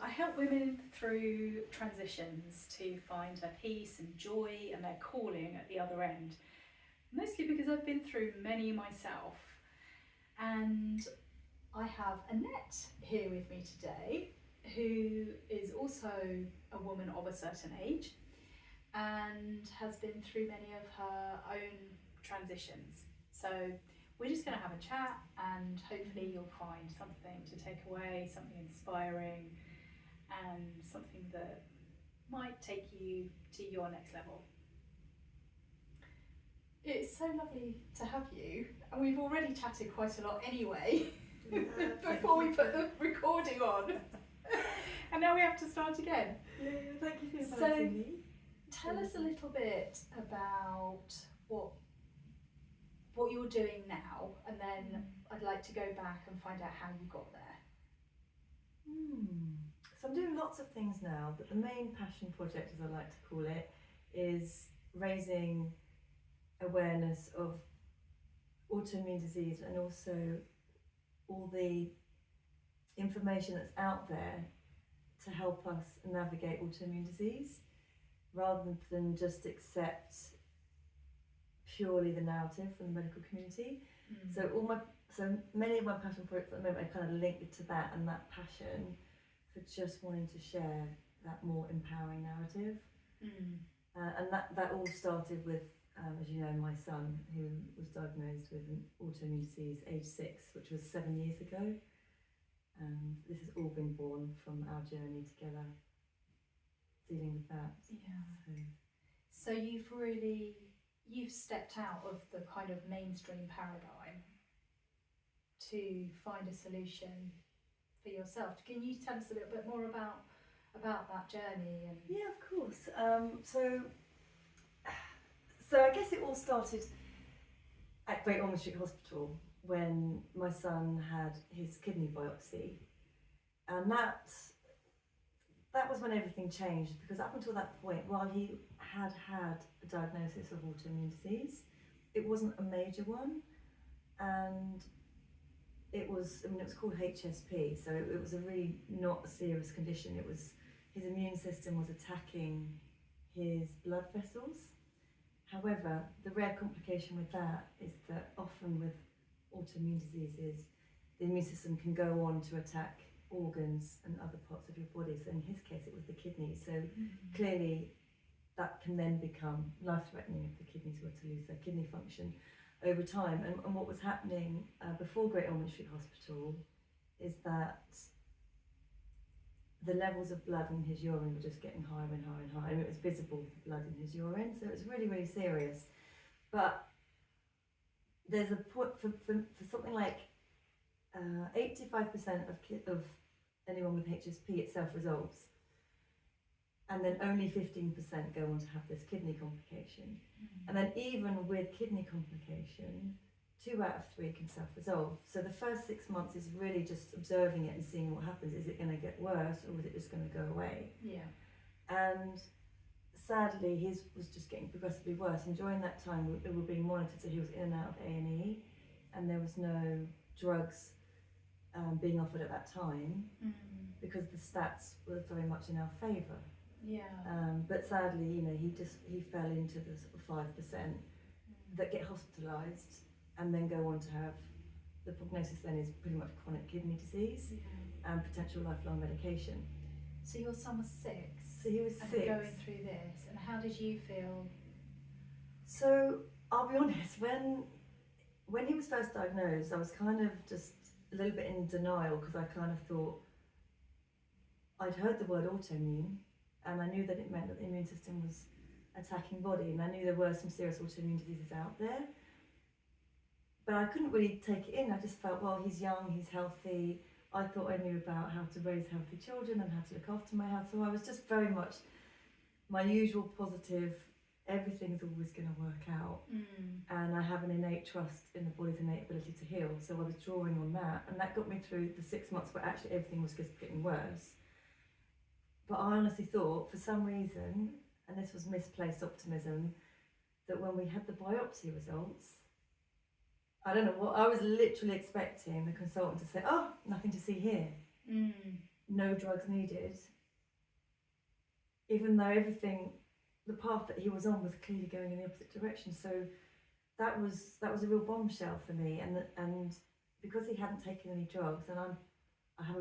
I help women through transitions to find their peace and joy and their calling at the other end, mostly because I've been through many myself. And I have Annette here with me today, who is also a woman of a certain age and has been through many of her own transitions. So we're just going to have a chat, and hopefully you'll find something to take away, something inspiring, and something that might take you to your next level. It's so lovely to have you, and we've already chatted quite a lot anyway before we put the recording on. And now we have to start again. Yeah, thank you for inviting me. Tell us a little bit about what you're doing now, and then I'd like to go back and find out how you got there. So I'm doing lots of things now, but the main passion project, as I like to call it, is raising awareness of autoimmune disease and also all the information that's out there to help us navigate autoimmune disease, rather than just accept purely the narrative from the medical community. So many of my passion projects at the moment are kind of linked to that and that passion for just wanting to share that more empowering narrative. And that all started with, as you know, my son, who was diagnosed with an autoimmune disease age 6, which was 7 years ago. And this has all been born from our journey together, dealing with that. Yeah. So you've stepped out of the kind of mainstream paradigm to find a solution for yourself. Can you tell us a little bit more about that journey? And yeah, of course. So I guess it all started at Great Ormond Street Hospital when my son had his kidney biopsy, and that was when everything changed, because up until that point, while he had a diagnosis of autoimmune disease, it wasn't a major one, and it was called HSP, so it was a really not a serious condition. It was, his immune system was attacking his blood vessels. However, the rare complication with that is that often with autoimmune diseases, the immune system can go on to attack organs and other parts of your body. So in his case, it was the kidneys. So clearly that can then become life-threatening if the kidneys were to lose their kidney function over time. And what was happening before Great Ormond Street Hospital is that the levels of blood in his urine were just getting higher and higher and higher. And it was visible, the blood in his urine. So it was really, really serious. But there's a point for something like 85% of anyone with HSP, it self-resolves, and then only 15% go on to have this kidney complication. And then even with kidney complication, 2 out of 3 can self-resolve. So the first 6 months is really just observing it and seeing what happens. Is it going to get worse, or is it just going to go away? Yeah. And sadly, his was just getting progressively worse. And during that time, we were being monitored, so he was in and out of A&E, and there was no drugs being offered at that time because the stats were very much in our favour. Yeah. But sadly, he fell into the sort of 5% that get hospitalised and then go on to have, the prognosis then is pretty much chronic kidney disease and potential lifelong medication. So your son was 6. So he was 6. And going through this, and how did you feel? So I'll be honest, when he was first diagnosed, I was kind of just a little bit in denial, because I kind of thought, I'd heard the word autoimmune, and I knew that it meant that the immune system was attacking body, and I knew there were some serious autoimmune diseases out there, but I couldn't really take it in. I just felt, well, he's young, he's healthy. I thought I knew about how to raise healthy children and how to look after my health, so I was just very much my usual positive, everything's always going to work out, and I have an innate trust in the body's innate ability to heal, so I was drawing on that, and that got me through the 6 months where actually everything was just getting worse. But I honestly thought, for some reason, and this was misplaced optimism, that when we had the biopsy results, I don't know what, I was literally expecting the consultant to say, oh, nothing to see here. no drugs needed, even though the path that he was on was clearly going in the opposite direction. So that was a real bombshell for me, and because he hadn't taken any drugs, and I have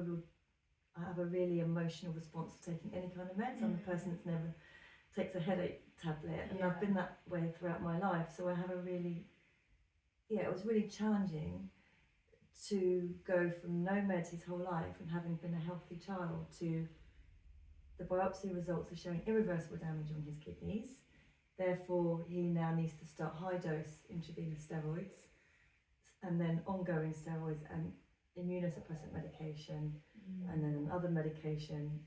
a really emotional response to taking any kind of meds. I'm the person that's never takes a headache tablet, and I've been that way throughout my life. So I have it was really challenging to go from no meds his whole life and having been a healthy child to the biopsy results are showing irreversible damage on his kidneys. Therefore, he now needs to start high dose intravenous steroids and then ongoing steroids and immunosuppressant medication, and then another medication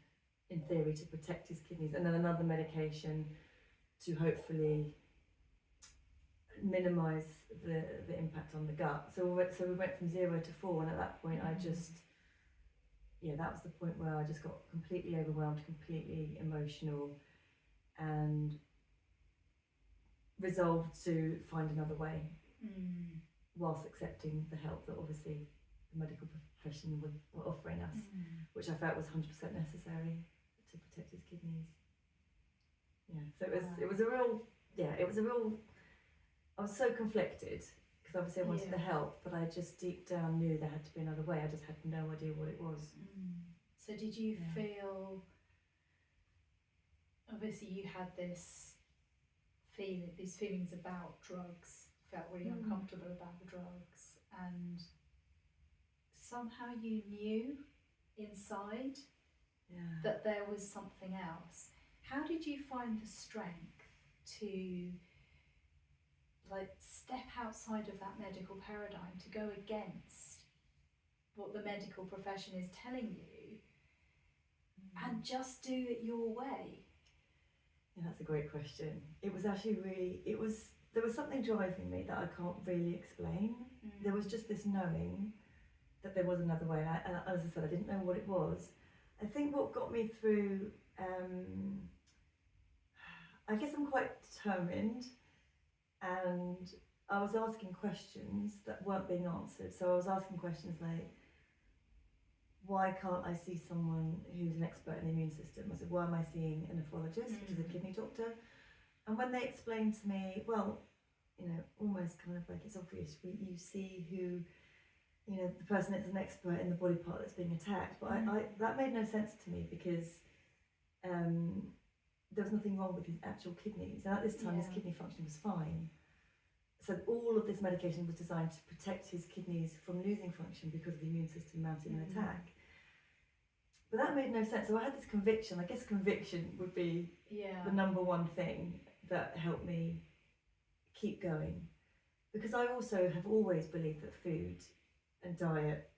in theory to protect his kidneys, and then another medication to hopefully minimise the impact on the gut. So we went from 0 to 4, and at that point I just, that was the point where I just got completely overwhelmed, completely emotional, and resolved to find another way, whilst accepting the help that obviously the medical profession were offering us, which I felt was 100% necessary to protect his kidneys. So it was a real, I was so conflicted because obviously I wanted the help, but I just deep down knew there had to be another way. I just had no idea what it was. So did you feel, obviously you had these feelings about drugs, felt really uncomfortable about the drugs, and somehow you knew inside that there was something else. How did you find the strength to step outside of that medical paradigm, to go against what the medical profession is telling you and just do it your way? Yeah, that's a great question. It was actually there was something driving me that I can't really explain. There was just this knowing that there was another way, and as I said, I didn't know what it was. I think what got me through, I guess I'm quite determined, and I was asking questions that weren't being answered. So I was asking questions like, why can't I see someone who's an expert in the immune system? I said, why am I seeing a nephrologist, which is a kidney doctor? And when they explained to me, well, almost kind of like it's obvious, you see who, the person that's an expert in the body part that's being attacked. But I that made no sense to me because there was nothing wrong with his actual kidneys. And at this time, his kidney function was fine. So all of this medication was designed to protect his kidneys from losing function because of the immune system mounting an attack. But that made no sense. So I had this conviction. I guess conviction would be the number one thing that helped me keep going. Because I also have always believed that food and diet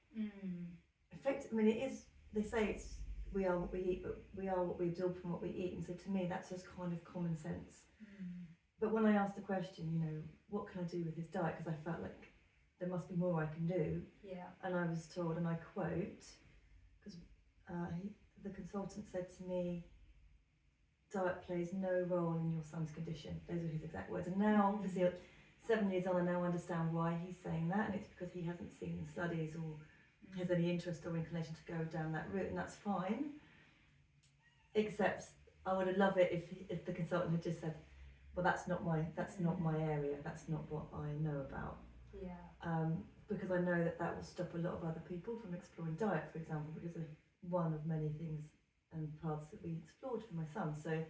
affect, they say we are what we eat, but we are what we absorb from what we eat. And so to me, that's just kind of common sense. But when I asked the question, what can I do with his diet? Because I felt like there must be more I can do. And I was told, and I quote, because the consultant said to me, diet plays no role in your son's condition. Those were his exact words. And now, obviously, 7 years on, I now understand why he's saying that, and it's because he hasn't seen the studies or has any interest or inclination to go down that route, and that's fine. Except I would have loved it if the consultant had just said, well, that's not my area, that's not what I know about. Because I know that will stop a lot of other people from exploring diet, for example, because of one of many things and paths that we explored for my son. So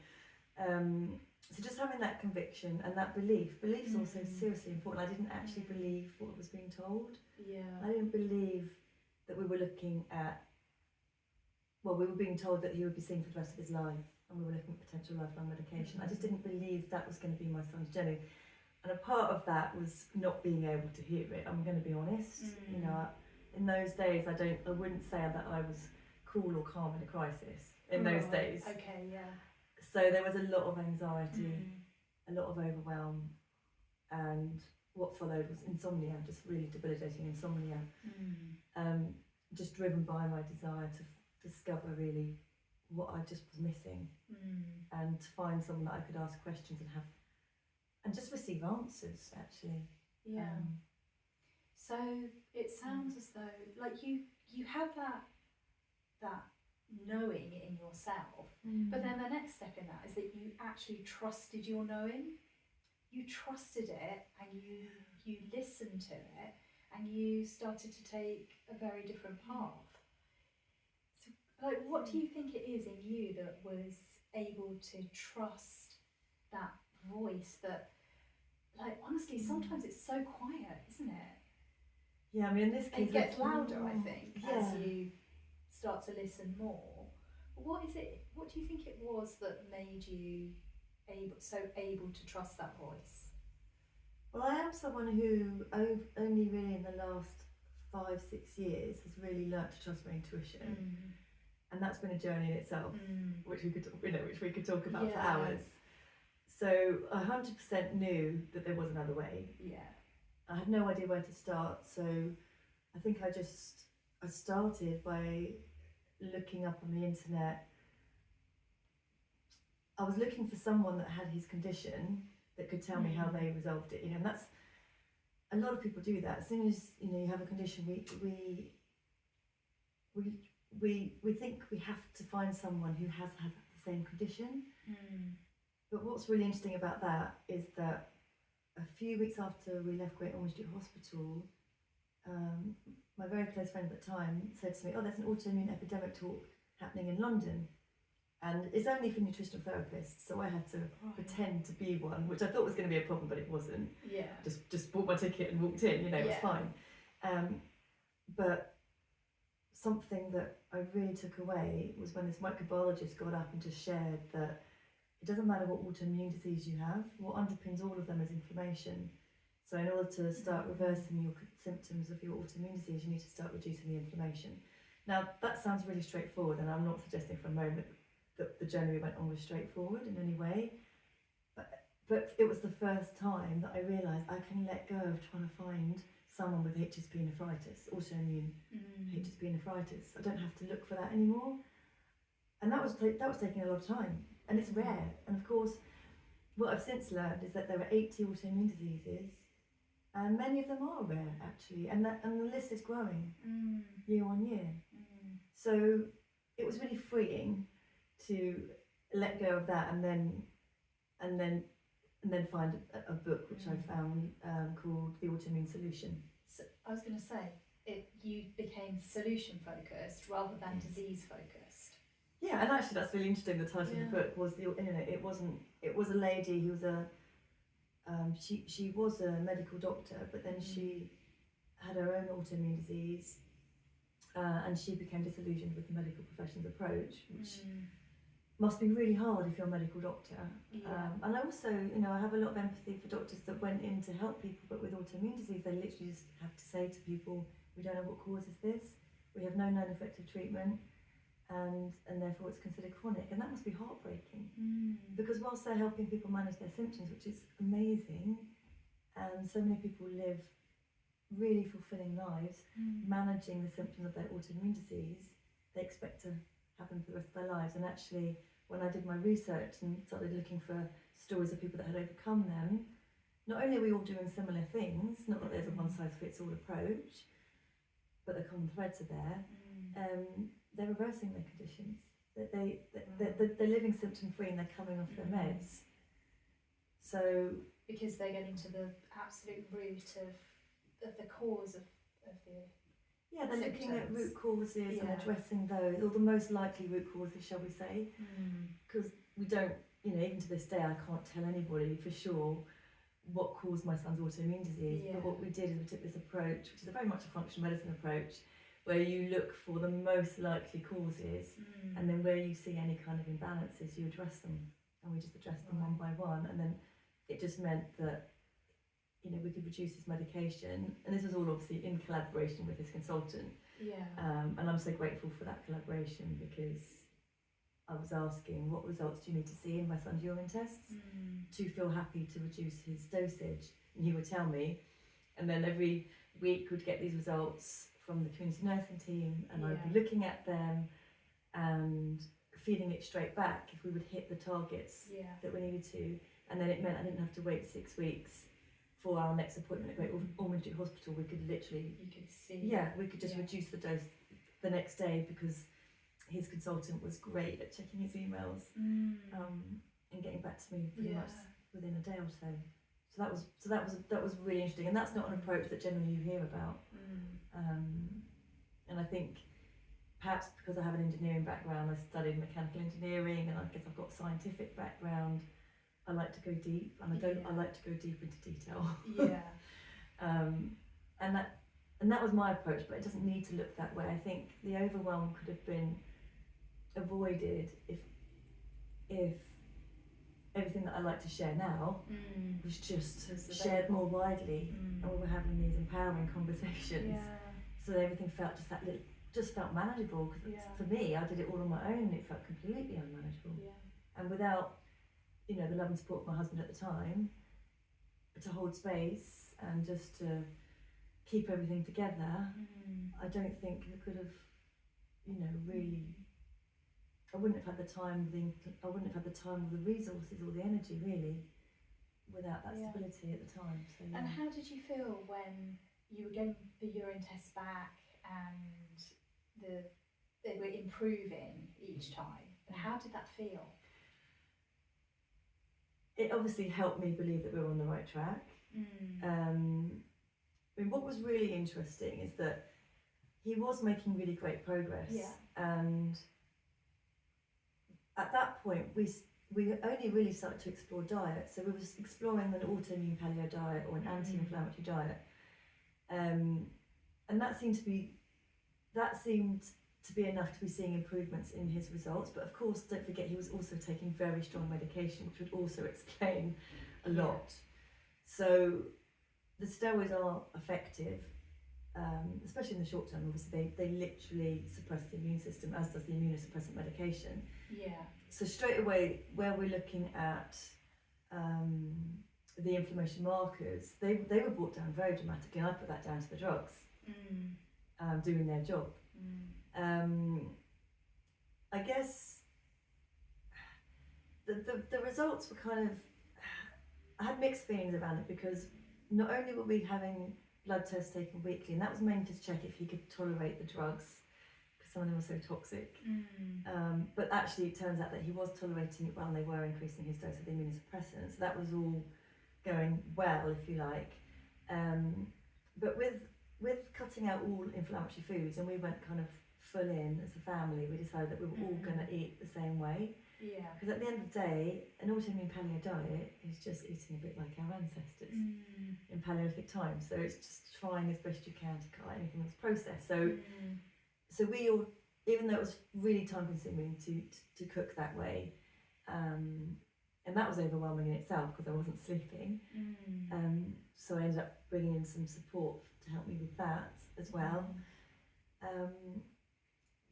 just having that conviction and that belief's also seriously important. I didn't actually believe what was being told. I didn't believe that we were looking at, we were being told that he would be seen for the rest of his life, and we were looking at potential lifelong medication. I just didn't believe that was going to be my son's journey. And a part of that was not being able to hear it, I'm going to be honest. In those days, I wouldn't say that I was cool or calm in a crisis in those days. So there was a lot of anxiety, a lot of overwhelm, and what followed was insomnia, just really debilitating insomnia, just driven by my desire to discover really what I just was missing, and to find someone that I could ask questions and just receive answers, actually. So it sounds as though, like, you have that knowing in yourself. But then the next step in that is that you actually trusted your knowing. You trusted it, and you listened to it, and you started to take a very different path. So, like, what do you think it is in you that was able to trust that voice that, like, honestly, sometimes it's so quiet, isn't it? Yeah, I mean, in this case, It gets louder, I think, yeah. as you start to listen more. What is it? What do you think it was that made you so able to trust that voice? Well, I am someone who only really in the last 5-6 years has really learnt to trust my intuition, and that's been a journey in itself, which we could talk about for hours. So I 100% knew that there was another way. Yeah. I had no idea where to start, so I think I started by looking up on the internet. I was looking for someone that had his condition that could tell me how they resolved it, and that's, a lot of people do that. As soon as you have a condition, we think we have to find someone who has had the same condition. But what's really interesting about that is that a few weeks after we left Great Ormond Street Hospital, my very close friend at the time said to me, "Oh, there's an autoimmune epidemic talk happening in London, and it's only for nutritional therapists." So I had to pretend to be one, which I thought was going to be a problem, but it wasn't. Yeah. Just bought my ticket and walked in. It was fine. But something that I really took away was when this microbiologist got up and just shared that it doesn't matter what autoimmune disease you have, what underpins all of them is inflammation. So in order to start reversing your symptoms of your autoimmune disease, you need to start reducing the inflammation. Now, that sounds really straightforward, and I'm not suggesting for a moment that the journey we went on was straightforward in any way. But it was the first time that I realised I can let go of trying to find someone with HSP nephritis, autoimmune HSP nephritis. I don't have to look for that anymore. And that was taking a lot of time, and it's rare. And of course, what I've since learned is that there are 80 autoimmune diseases, and many of them are rare actually, and the list is growing year on year. So it was really freeing to let go of that, and then find a book which I found called The Autoimmune Solution. So I was going to say, you became solution focused rather than disease focused. Yeah, and actually that's really interesting. The title of the book was it was a lady who was she was a medical doctor, but then she had her own autoimmune disease, and she became disillusioned with the medical profession's approach, which must be really hard if you're a medical doctor. And I also, I have a lot of empathy for doctors that went in to help people, but with autoimmune disease, they literally just have to say to people, "We don't know what causes this. We have no known effective treatment, and therefore it's considered chronic." And that must be heartbreaking, because whilst they're helping people manage their symptoms, which is amazing, and so many people live really fulfilling lives managing the symptoms of their autoimmune disease, they expect to happen for the rest of their lives. And actually, when I did my research and started looking for stories of people that had overcome them, not only are we all doing similar things, not that there's a one-size-fits-all approach, but the common threads are there. They're reversing their conditions. They're living symptom-free, and they're coming off their meds. So because they're getting to the absolute root of the cause of the they're symptoms. looking at root causes and addressing those, or the most likely root causes, shall we say? Because we don't, even to this day, I can't tell anybody for sure what caused my son's autoimmune disease. But what we did is we took this approach, which is very much a functional medicine approach, where you look for the most likely causes, and then where you see any kind of imbalances, you address them. And we just addressed them one by one, and then it just meant that we could reduce his medication, and this was all obviously in collaboration with his consultant. And I'm so grateful for that collaboration, because I was asking, what results do you need to see in my son's urine tests to feel happy to reduce his dosage? And he would tell me, and then every week we'd get these results from the community nursing team, and I'd be looking at them and feeding it straight back if we would hit the targets that we needed to. And then it meant I didn't have to wait 6 weeks for our next appointment at Great Ormond Street Hospital. We could literally, we could just reduce the dose the next day, because his consultant was great at checking his emails and getting back to me pretty much within a day or so. So that was really interesting, and that's not an approach that generally you hear about. And I think perhaps because I have an engineering background, I studied mechanical engineering, and I guess I've got a scientific background. I like to go deep, and I like to go deep into detail. And that was my approach, but it doesn't need to look that way. I think the overwhelm could have been avoided if everything that I like to share now was just shared more widely, and we were having these empowering conversations. So that everything felt just felt manageable. Because for me, I did it all on my own, and it felt completely unmanageable. And without, the love and support of my husband at the time, to hold space and just to keep everything together, I don't think I could have, really. I wouldn't have had the time. I wouldn't have had the time, or the resources, or the energy, really, without that stability at the time. So, And how did you feel when you were getting the urine tests back and they were improving each time? How did that feel? It obviously helped me believe that we were on the right track. What was really interesting is that he was making really great progress, and at that point we only really started to explore diet. So we were exploring an autoimmune paleo diet or an anti-inflammatory diet, and that seemed to be enough to be seeing improvements in his results. But of course, don't forget, he was also taking very strong medication, which would also explain a lot. So the steroids are effective, especially in the short term. Obviously, they literally suppress the immune system, as does the immunosuppressant medication. So straight away, where we're looking at the inflammation markers, they were brought down very dramatically, and I put that down to the drugs doing their job. I guess the results were kind of, I had mixed feelings around it, because not only were we having blood tests taken weekly, and that was mainly to check if he could tolerate the drugs, because some of them were so toxic, but actually it turns out that he was tolerating it well, and they were increasing his dose of the immunosuppressants. So that was all going well, if you like. But with cutting out all inflammatory foods, and we went kind of full in as a family, we decided that we were all going to eat the same way. Because at the end of the day, an autoimmune paleo diet is just eating a bit like our ancestors in Paleolithic times. So it's just trying as best you can to cut anything that's processed. So we all, even though it was really time consuming to cook that way, and that was overwhelming in itself because I wasn't sleeping. So I ended up bringing in some support to help me with that as well.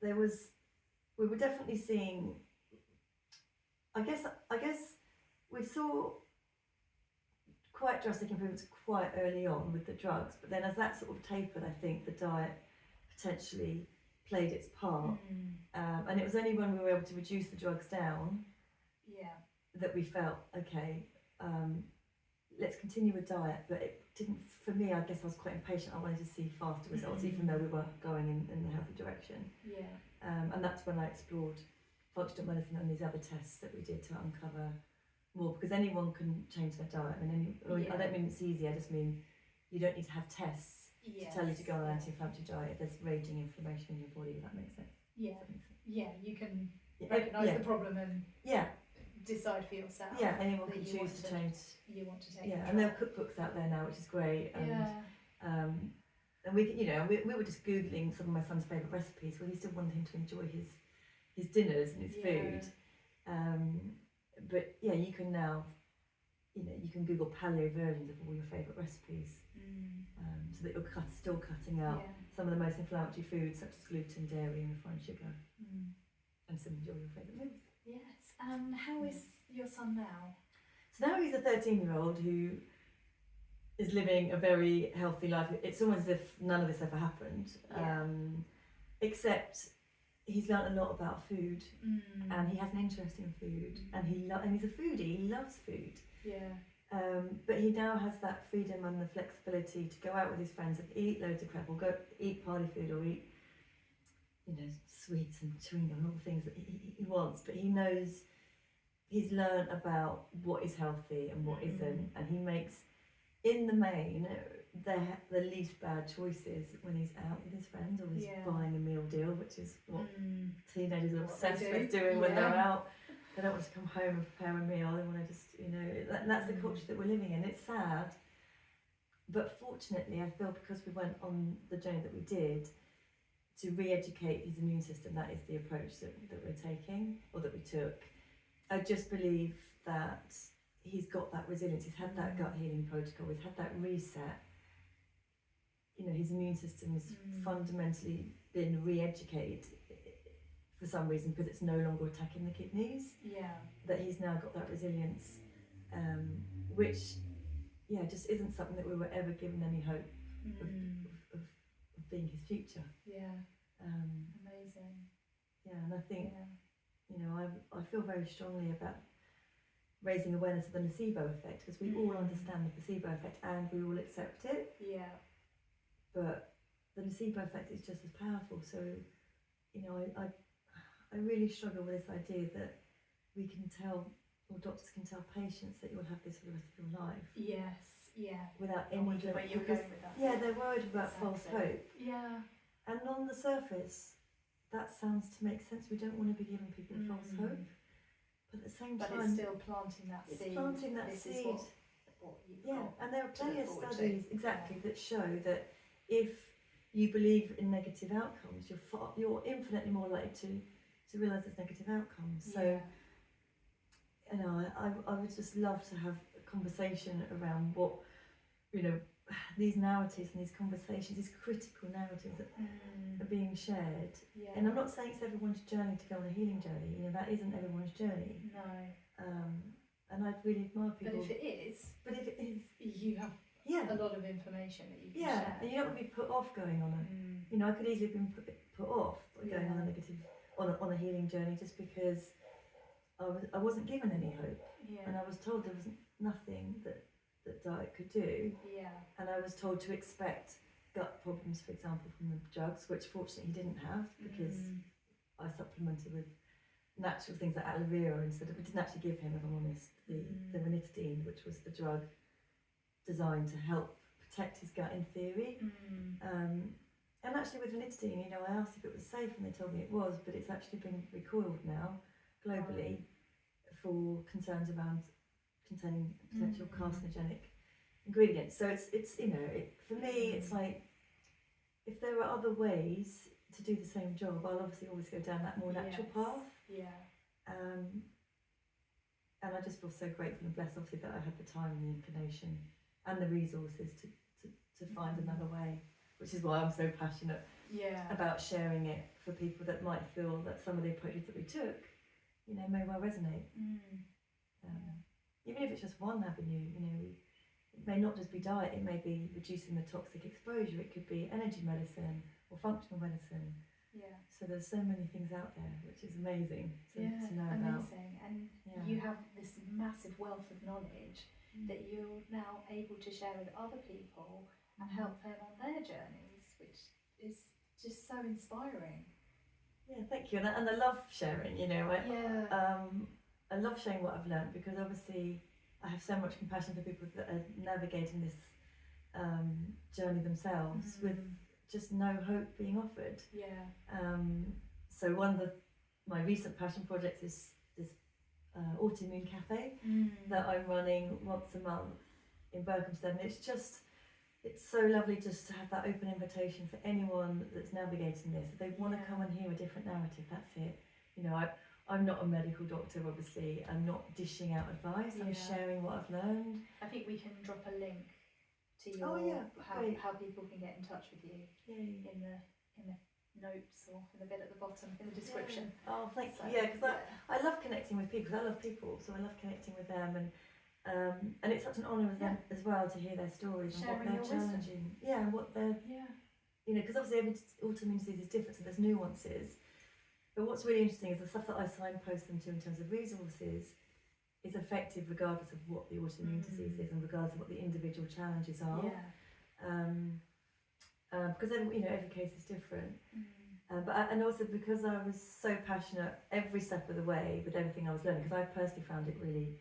We were definitely seeing, I guess we saw quite drastic improvements quite early on with the drugs, but then as that sort of tapered, I think the diet potentially played its part. And it was only when we were able to reduce the drugs down that we felt, okay, let's continue with diet. But it didn't, for me, I guess I was quite impatient. I wanted to see faster results, even though we were going in the healthy direction. And that's when I explored functional medicine and these other tests that we did to uncover more, because anyone can change their diet. I don't mean it's easy, I just mean you don't need to have tests to tell you to go on an anti-inflammatory diet if there's raging inflammation in your body, if that makes sense. You can recognise the problem and decide for yourself. Anyone can choose to change. You want to take and there are cookbooks out there now, which is great. And we were just Googling some of my son's favourite recipes. Well, he still wanted him to enjoy his dinners and his food. But you can now, you can Google paleo versions of all your favourite recipes, so that you're still cutting out some of the most inflammatory foods, such as gluten, dairy, and refined sugar, and still enjoy your favourite meals. Yes. How is your son now? So now he's a 13-year-old who is living a very healthy life. It's almost as if none of this ever happened, except he's learnt a lot about food, and he has an interest in food, and he's a foodie. He loves food. But he now has that freedom and the flexibility to go out with his friends and eat loads of crap, or go eat party food, or eat sweets and chewing gum and all the things that he wants, but he knows, he's learned about what is healthy and what isn't, and he makes, in the main, the least bad choices when he's out with his friends, or he's buying a meal deal, which is what teenagers are obsessed with doing when they're out. They don't want to come home and prepare a meal, they want to just, that's the culture that we're living in. It's sad, but fortunately I feel because we went on the journey that we did to re-educate his immune system, that is the approach that we're taking, or that we took. I just believe that he's got that resilience, he's had that gut healing protocol, he's had that reset. His immune system has fundamentally been re-educated for some reason, because it's no longer attacking the kidneys. That he's now got that resilience, which just isn't something that we were ever given any hope of being his future. Amazing. And I think I feel very strongly about raising awareness of the nocebo effect, because we all understand the placebo effect and we all accept it. But the nocebo effect is just as powerful. So, I really struggle with this idea that we can tell, or doctors can tell patients, that you'll have this for the rest of your life. Without any where you're going with that. They're worried about false hope. And on the surface, that sounds to make sense. We don't want to be giving people false hope. But at the same time, it's still planting that seed. It's planting that this seed. Is what you've got and there are plenty of look forward studies to. that show that if you believe in negative outcomes, you're infinitely more likely to realise there's negative outcomes. So, I would just love to have a conversation around what, these narratives and these conversations, these critical narratives that are being shared. And I'm not saying it's everyone's journey to go on a healing journey. That isn't everyone's journey. No. And I'd really admire people. But if it is, you have a lot of information that you can share. And you don't want to be put off going on a. I could easily have been put off going on a negative, on a healing journey, just because I wasn't given any hope, and I was told there was nothing that diet could do, and I was told to expect gut problems, for example, from the drugs, which fortunately he didn't have, because I supplemented with natural things like aloe vera instead of. We didn't actually give him, if I'm honest, the ranitidine, which was the drug designed to help protect his gut in theory. And actually with ranitidine, I asked if it was safe and they told me it was, but it's actually been recoiled now globally for concerns around containing potential carcinogenic ingredients. So it's for me, it's like, if there are other ways to do the same job, I'll obviously always go down that more natural path. And I just feel so grateful and blessed, obviously, that I had the time and the inclination and the resources to find another way, which is why I'm so passionate about sharing it for people that might feel that some of the approaches that we took, may well resonate. Even if it's just one avenue, it may not just be diet, it may be reducing the toxic exposure, it could be energy medicine or functional medicine. So there's so many things out there, which is amazing to know about. And you have this massive wealth of knowledge that you're now able to share with other people and help them on their journeys, which is just so inspiring. Thank you, and I love sharing. I love sharing what I've learned, because obviously I have so much compassion for people that are navigating this journey themselves with just no hope being offered. So one of my recent passion projects is this autoimmune cafe that I'm running once a month in Berkhamsted. It's so lovely just to have that open invitation for anyone that's navigating this. If they want to come and hear a different narrative, that's it. I'm not a medical doctor, obviously. I'm not dishing out advice. I'm sharing what I've learned. I think we can drop a link to your how people can get in touch with you in the notes or in the bit at the bottom in the description. Oh, thank you. Because I love connecting with people. I love people, so I love connecting with them, and it's such an honour with them as well to hear their stories and sharing what they're challenging. And what they're because obviously every autoimmune disease is different, so there's nuances. But what's really interesting is the stuff that I signpost them to in terms of resources is effective regardless of what the autoimmune disease is and regardless of what the individual challenges are. Because every case is different. And also because I was so passionate every step of the way with everything I was learning, because I personally found it really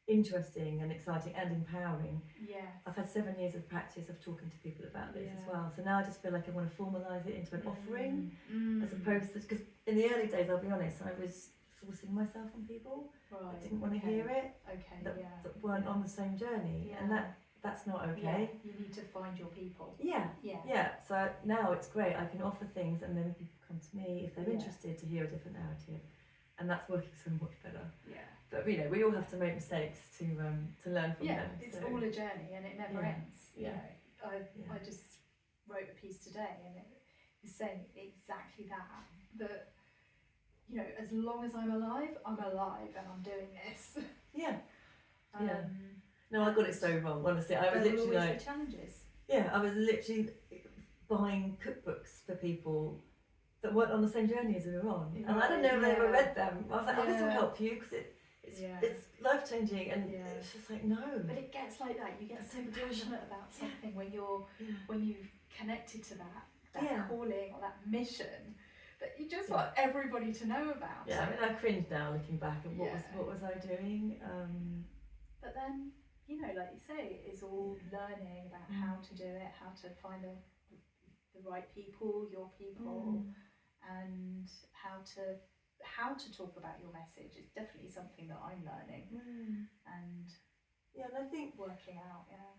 interesting and exciting and empowering. Yes. I've had 7 years of practice of talking to people about this as Yeah. well. So now I just feel like I want to formalise it into an offering, as Mm. opposed to, because in the early days, I'll be honest, I was forcing myself on people Right. that didn't want to okay. hear it, Okay. that, Yeah. that weren't Yeah. on the same journey, and Yeah. that's not Yeah. okay. You need to find your people. Yeah. Yeah. Yeah. So now it's great. I can offer things, and then people come to me if they're Yeah. interested to hear a different narrative, and that's working so much better. Yeah. But you know, we all have to make mistakes to learn from Yeah, them. it's so. all a journey and it never Yeah. ends. You Yeah. know, Yeah. I just wrote a piece today and it is saying exactly that. That, you know, as long as I'm alive and I'm doing this. Yeah. Yeah. Um, No, I got it so wrong. Honestly, I was there will literally always like, be challenges. yeah, I was literally buying cookbooks for people that weren't on the same journey as we were on, and I don't know if they ever read them. I was like, oh, this will Yeah. help you because it's life changing, and Yeah. it's just like no. But it gets like that. You get so passionate about something when you've connected to that Yeah. calling or that mission that you just Yeah. want everybody to know about. Yeah, I mean, I cringe now looking back at Yeah. what was I doing. But then, you know, like you say, it's all learning about how to do it, how to find the right people, your people, and how to talk about your message. It's definitely something that I'm learning and Yeah, and I think working out. Yeah.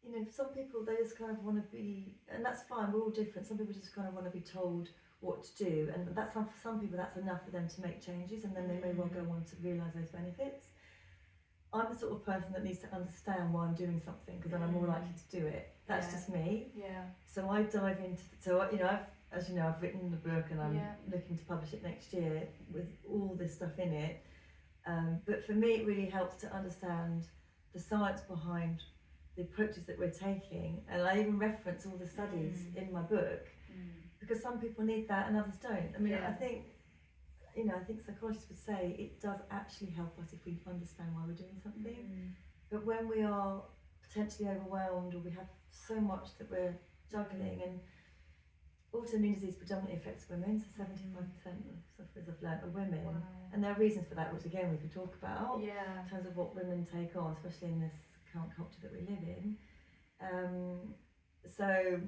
you know, some people they just kind of want to be, and that's fine. We're all different. Some people just kind of want to be told what to do, and that's for some people that's enough for them to make changes, and then they may well go on to realise those benefits. I'm the sort of person that needs to understand why I'm doing something because then I'm more likely to do it. That's just me. Yeah. So I dive into you know, I've written the book and I'm looking to publish it next year with all this stuff in it. But for me, it really helps to understand the science behind the approaches that we're taking, and I even reference all the studies in my book because some people need that and others don't. I mean, I think, you know, I think psychologists would say it does actually help us if we understand why we're doing something. But when we are potentially overwhelmed or we have so much that we're juggling, and autoimmune disease predominantly affects women, so 75% of sufferers I've learnt are women. Wow. And there are reasons for that, which again we could talk about Yeah. in terms of what women take on, especially in this current culture that we live in. So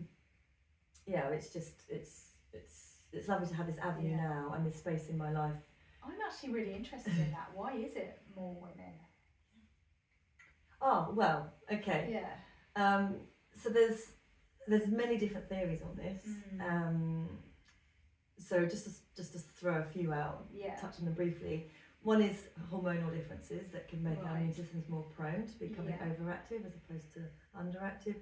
yeah, it's just it's lovely to have this avenue now and this space in my life. I'm actually really interested in that. Why is it more women? Oh well, okay. Yeah. So there's many different theories on this. So just to throw a few out, touch on them briefly. One is hormonal differences that can make our immune systems more prone to becoming overactive as opposed to underactive.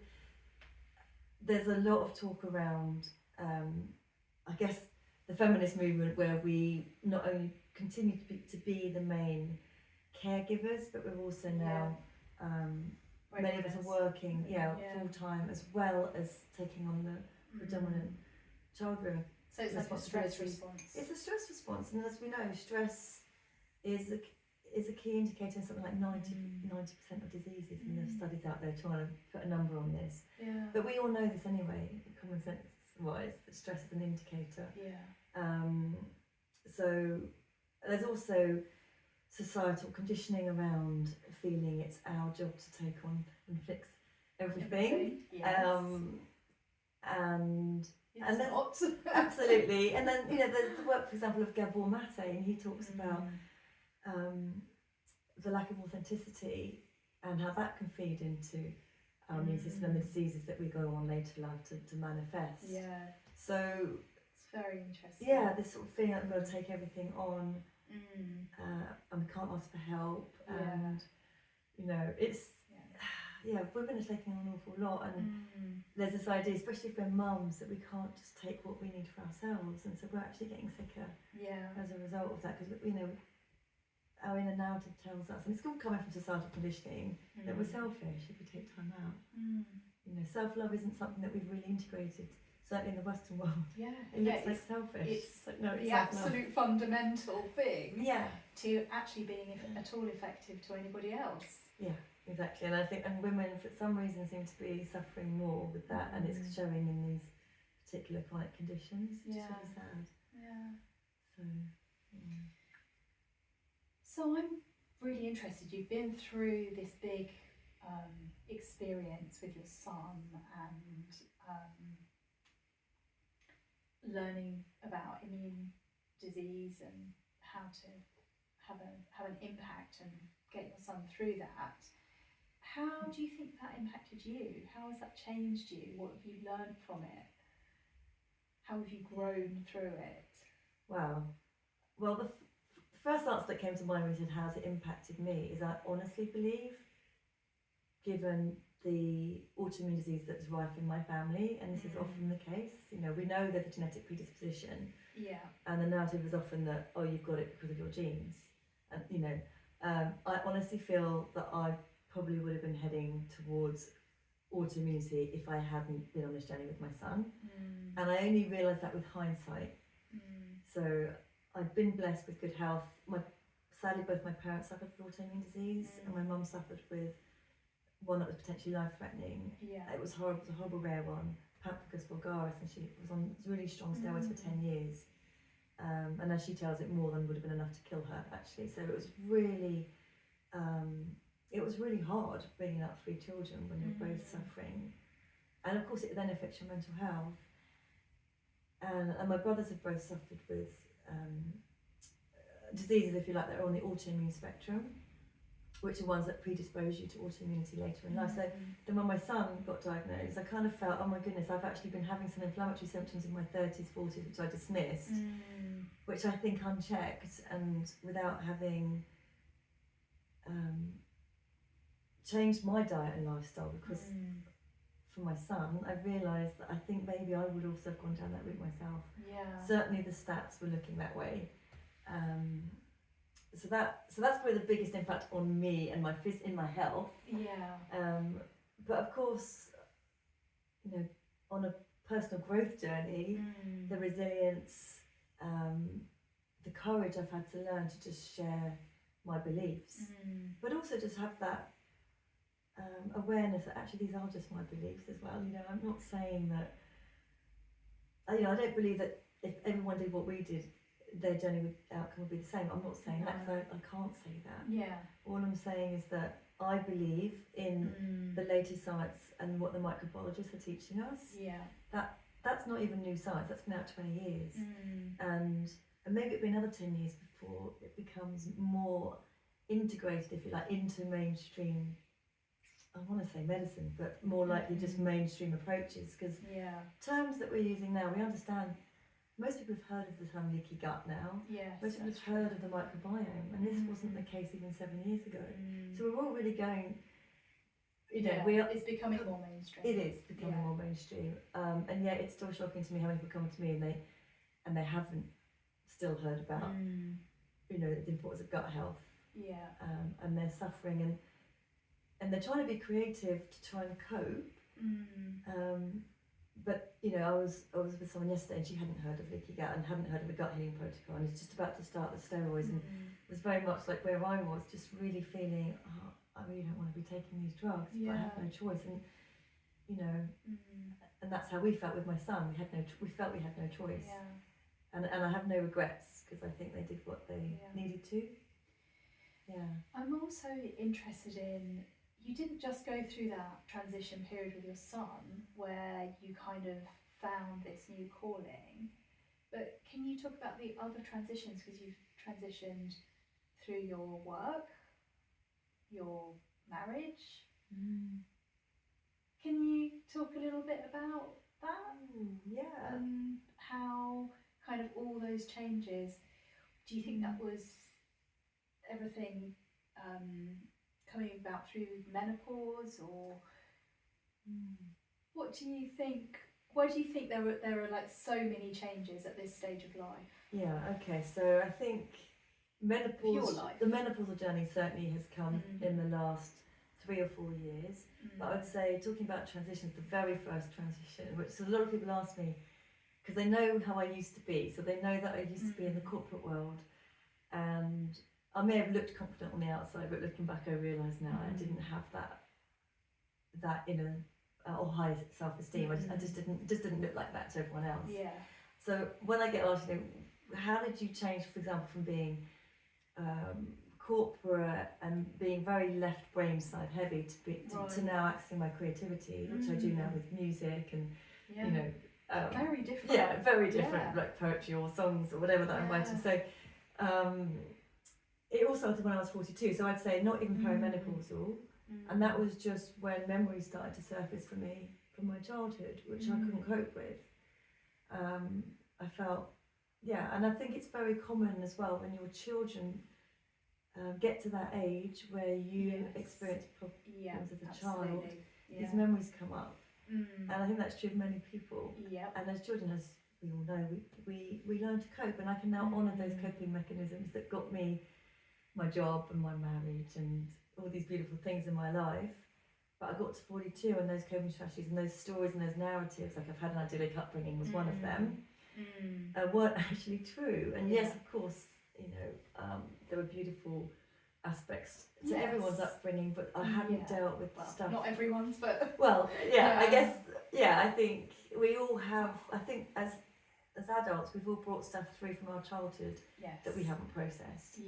There's a lot of talk around, I guess, the feminist movement where we not only continue to be the main caregivers, but we're also now, many of us are working full time as well as taking on the predominant childbearing. So it's like a stress response. It's a stress response, and as we know, stress is a key indicator in something like 90% of diseases, and there's studies out there trying to put a number on this. Yeah. But we all know this anyway, common sense wise, that stress is an indicator. Yeah. So there's also societal conditioning around feeling it's our job to take on and fix everything. Yes. And it's not. Absolutely. And then, you know, there's the work, for example, of Gabor Mate, and he talks about the lack of authenticity and how that can feed into our immune system and the diseases that we go on later in life to manifest. Yeah. So it's very interesting. Yeah, this sort of feeling that we've got to take everything on, and we can't ask for help, and you know, it's women are taking on an awful lot, and there's this idea, especially if we're mums, that we can't just take what we need for ourselves, and so we're actually getting sicker as a result of that, because you know, our inner narrative tells us, and it's all coming from societal conditioning, that we're selfish if we take time out. You know, self-love isn't something that we've really integrated, certainly in the Western world. It looks like selfish. It's like, no, it's the absolute fundamental thing to actually being at all effective to anybody else. Yeah, exactly. And I think, and women for some reason seem to be suffering more with that, and it's showing in these particular chronic conditions, which is really sad. So, yeah. So I'm really interested. You've been through this big experience with your son and learning about immune disease and how to have an impact and get your son through that. How do you think that impacted you? How has that changed you? What have you learned from it? How have you grown through it? Wow. Well, the first answer that came to mind when you said how's it impacted me is I honestly believe, given the autoimmune disease that's rife in my family, and this is often the case, you know, we know there's a genetic predisposition, and the narrative is often that, oh, you've got it because of your genes, and you know, I honestly feel that I probably would have been heading towards autoimmunity if I hadn't been on this journey with my son, and I only realised that with hindsight. So I've been blessed with good health. Sadly, both my parents suffered with autoimmune disease, and my mum suffered with one that was potentially life-threatening. It was horrible. It was a horrible rare one, Pemphigus vulgaris, and she was on really strong steroids for 10 years. And as she tells it, more than would have been enough to kill her, actually. So it was really hard bringing up 3 children when you're both suffering. And of course, it then affects your mental health. And my brothers have both suffered with diseases, if you like, that are on the autoimmune spectrum, which are ones that predispose you to autoimmunity later in life. So then when my son got diagnosed, I kind of felt, oh my goodness, I've actually been having some inflammatory symptoms in my 30s, 40s, which I dismissed, which I think unchecked and without having changed my diet and lifestyle, because for my son, I realised that I think maybe I would also have gone down that route myself. Certainly the stats were looking that way. So that's probably the biggest impact on me and in my health. But of course, you know, on a personal growth journey, the resilience, the courage I've had to learn to just share my beliefs, but also just have that awareness that actually these are just my beliefs as well. You know, I'm not saying that. You know, I don't believe that if everyone did what we did, their journey outcome would be the same. I'm not saying that, because I can't say that. All I'm saying is that I believe in the latest science and what the microbiologists are teaching us. That's not even new science. That's been out 20 years, and maybe it'll be another 10 years before it becomes more integrated, if you like, into mainstream. I want to say medicine, but more likely just mainstream approaches, because terms that we're using now, we understand. Most people have heard of the term leaky gut now. Most people have heard of the microbiome, and this wasn't the case even 7 years ago. So we're all really going, you know, it's becoming more mainstream. It is becoming more mainstream, and yet it's still shocking to me how many people come to me and they haven't still heard about, you know, the importance of gut health. And they're suffering, and they're trying to be creative to try and cope. But you know, I was with someone yesterday, and she hadn't heard of leaky gut and hadn't heard of a gut healing protocol, and is just about to start the steroids, and it was very much like where I was, just really feeling, oh, I really don't want to be taking these drugs, but I have no choice. And you know, and that's how we felt with my son. We felt we had no choice, and I have no regrets, because I think they did what they needed to. I'm also interested in, you didn't just go through that transition period with your son where you kind of found this new calling, but can you talk about the other transitions, because you've transitioned through your work, your marriage. Can you talk a little bit about that? And how kind of all those changes, do you think that was everything coming about through menopause, or what do you think? Why do you think there are like so many changes at this stage of life? Okay, so I think menopause, the menopausal journey certainly has come in the last 3 or 4 years. But I would say, talking about transitions, the very first transition, which a lot of people ask me, because they know how I used to be, so they know that I used to be in the corporate world, and I may have looked confident on the outside, but looking back I realise now I didn't have that inner or high self-esteem. I just didn't look like that to everyone else. So when I get asked, you know, how did you change, for example, from being corporate and being very left brain side heavy to now accessing my creativity, which I do now with music and you know very different. Yeah, very different, like poetry or songs or whatever that I'm writing. So it all started when I was 42. So I'd say not even perimenopausal, and that was just when memories started to surface for me from my childhood, which I couldn't cope with. I felt, and I think it's very common as well when your children get to that age where you experience problems as a child, these memories come up. And I think that's true of many people. And as children, as we all know, we learn to cope, and I can now honour those coping mechanisms that got me my job and my marriage and all these beautiful things in my life. But I got to 42 and those coping strategies and those stories and those narratives, like I've had an idyllic upbringing was one of them, weren't actually true. And yes, of course, you know, there were beautiful aspects to everyone's upbringing, but I hadn't dealt with stuff. Not everyone's, but well, I guess, I think we all have. I think as adults, we've all brought stuff through from our childhood that we haven't processed.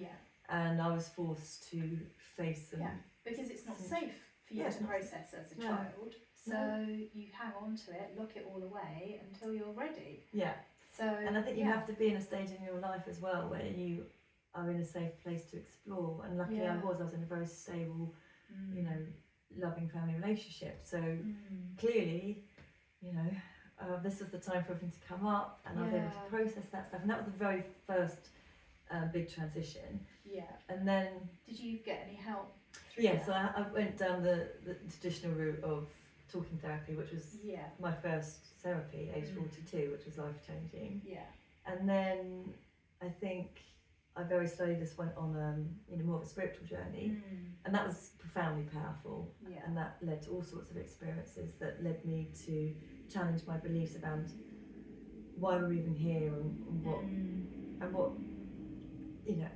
And I was forced to face them. Because it's not safe for you to process as a child. So you hang on to it, lock it all away until you're ready. So and I think you have to be in a stage in your life as well where you are in a safe place to explore. And luckily I was in a very stable, you know, loving family relationship. So clearly, you know, this was the time for everything to come up, and I was able to process that stuff. And that was the very first big transition. And then did you get any help? So I went down the traditional route of talking therapy, which was my first therapy, age 42, which was life-changing. And then I think I very slowly just went on you know, more of a spiritual journey, and that was profoundly powerful. And that led to all sorts of experiences that led me to challenge my beliefs around why we're even here and what you know,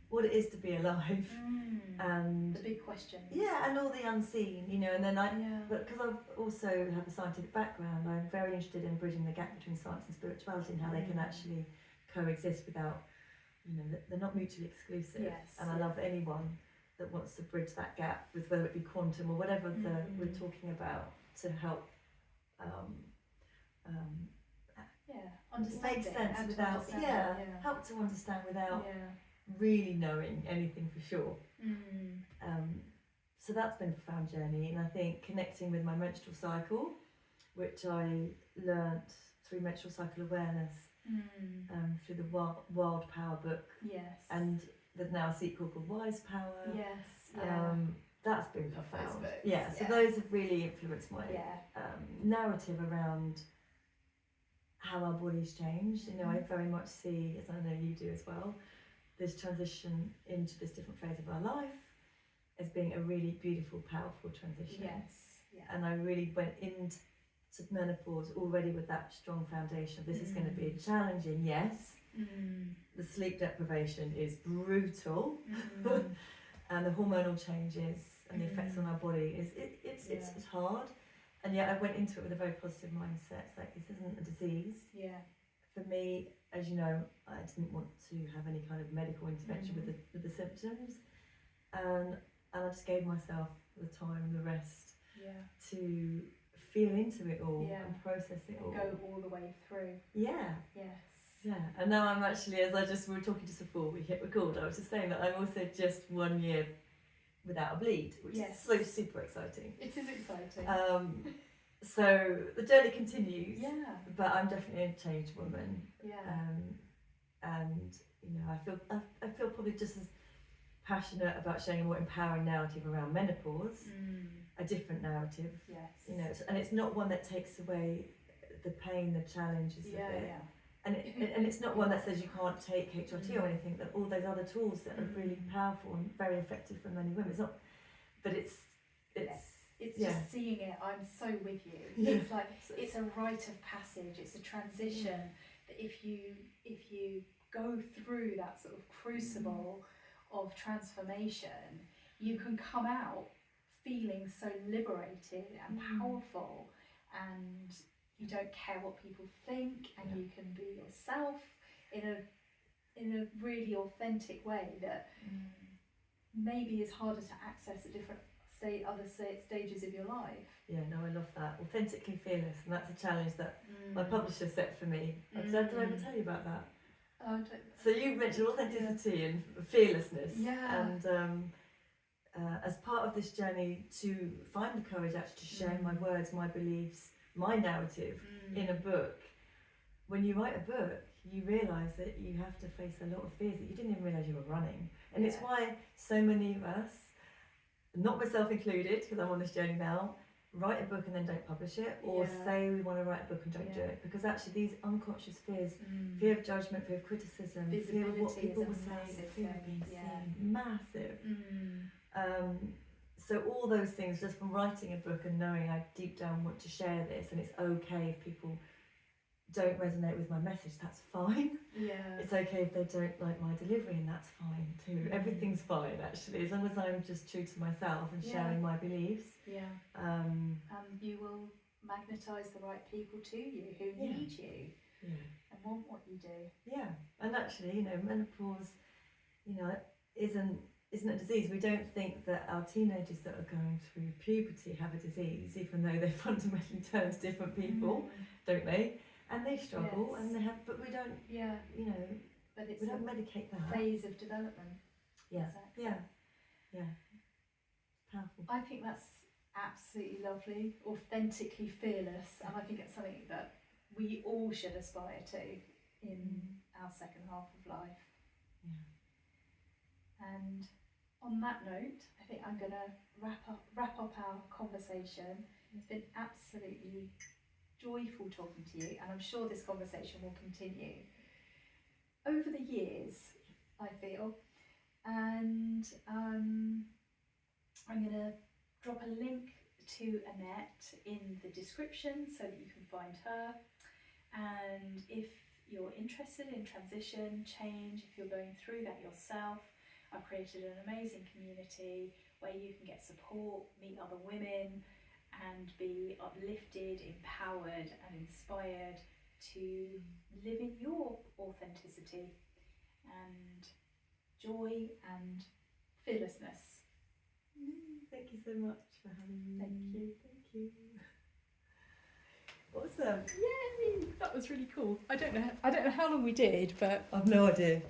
what it is to be alive, and the big questions. And all the unseen, you know. And then but because I also have a scientific background, I'm very interested in bridging the gap between science and spirituality and how they can actually coexist without, you know, they're not mutually exclusive. And I love anyone that wants to bridge that gap with whether it be quantum or whatever we're talking about to help understand make sense without help to understand without really knowing anything for sure. So that's been a profound journey, and I think connecting with my menstrual cycle, which I learnt through menstrual cycle awareness through the Wild Power book, and there's now a sequel called Wise Power. That's been profound. So those have really influenced my narrative around how our bodies change. You know, I very much see, as I know you do as well, this transition into this different phase of our life as being a really beautiful, powerful transition. And I really went into menopause already with that strong foundation. This is going to be challenging, the sleep deprivation is brutal, and the hormonal changes and the effects on our body it's hard. And yet I went into it with a very positive mindset. It's like, this isn't a disease. For me, as you know, I didn't want to have any kind of medical intervention with the symptoms, and I just gave myself the time and the rest to feel into it all and process it all. Go all the way through. And now I'm actually, we were talking just before we hit record, I was just saying that I'm also just 1 year without a bleed, which is so super exciting. It is exciting. So the journey continues, but I'm definitely a changed woman. And you know, I feel probably just as passionate about sharing a more empowering narrative around menopause, a different narrative. You know, and it's not one that takes away the pain, the challenges of it. And it's not one that says you can't take HRT or anything. That all those other tools that are really powerful and very effective for many women. It's not, but it's just seeing it. I'm so with you. It's like it's a rite of passage. It's a transition that if you go through that sort of crucible of transformation, you can come out feeling so liberated and powerful, and you don't care what people think, and you can be yourself in a really authentic way that maybe is harder to access at different stages of your life. Yeah, no, I love that. Authentically fearless, and that's a challenge that my publisher set for me. Did I ever tell you about that? So you mentioned authenticity and fearlessness, and as part of this journey to find the courage actually to share my words, my beliefs, my narrative in a book. When you write a book, you realise that you have to face a lot of fears that you didn't even realise you were running, and it's why so many of us, not myself included, because I'm on this journey now, write a book and then don't publish it, or say we want to write a book and don't do it, because actually these unconscious fears, fear of judgment, fear of criticism, fear of what people will say, fear of being seen, massive. So all those things, just from writing a book and knowing I deep down want to share this, and it's okay if people don't resonate with my message, that's fine. It's okay if they don't like my delivery, and that's fine too. Everything's fine actually, as long as I'm just true to myself and sharing my beliefs. And you will magnetise the right people to you who need you and want what you do. And actually, you know, menopause, you know, isn't a disease. We don't think that our teenagers that are going through puberty have a disease, even though they fundamentally turn to different people, don't they? And they struggle, and they have, but we don't, you know, but it's we don't medicate that. Phase of development. Exactly. Powerful. I think that's absolutely lovely, authentically fearless, and I think it's something that we all should aspire to in our second half of life. And on that note, I think I'm going to wrap up our conversation. It's been absolutely joyful talking to you, and I'm sure this conversation will continue over the years, I feel. And I'm going to drop a link to Annette in the description so that you can find her. And if you're interested in transition, change, if you're going through that yourself, I've created an amazing community where you can get support, meet other women, and be uplifted, empowered and inspired to live in your authenticity and joy and fearlessness. Thank you so much for having me. Thank you. Awesome. Yay! That was really cool. I don't know how long we did, but I've no idea.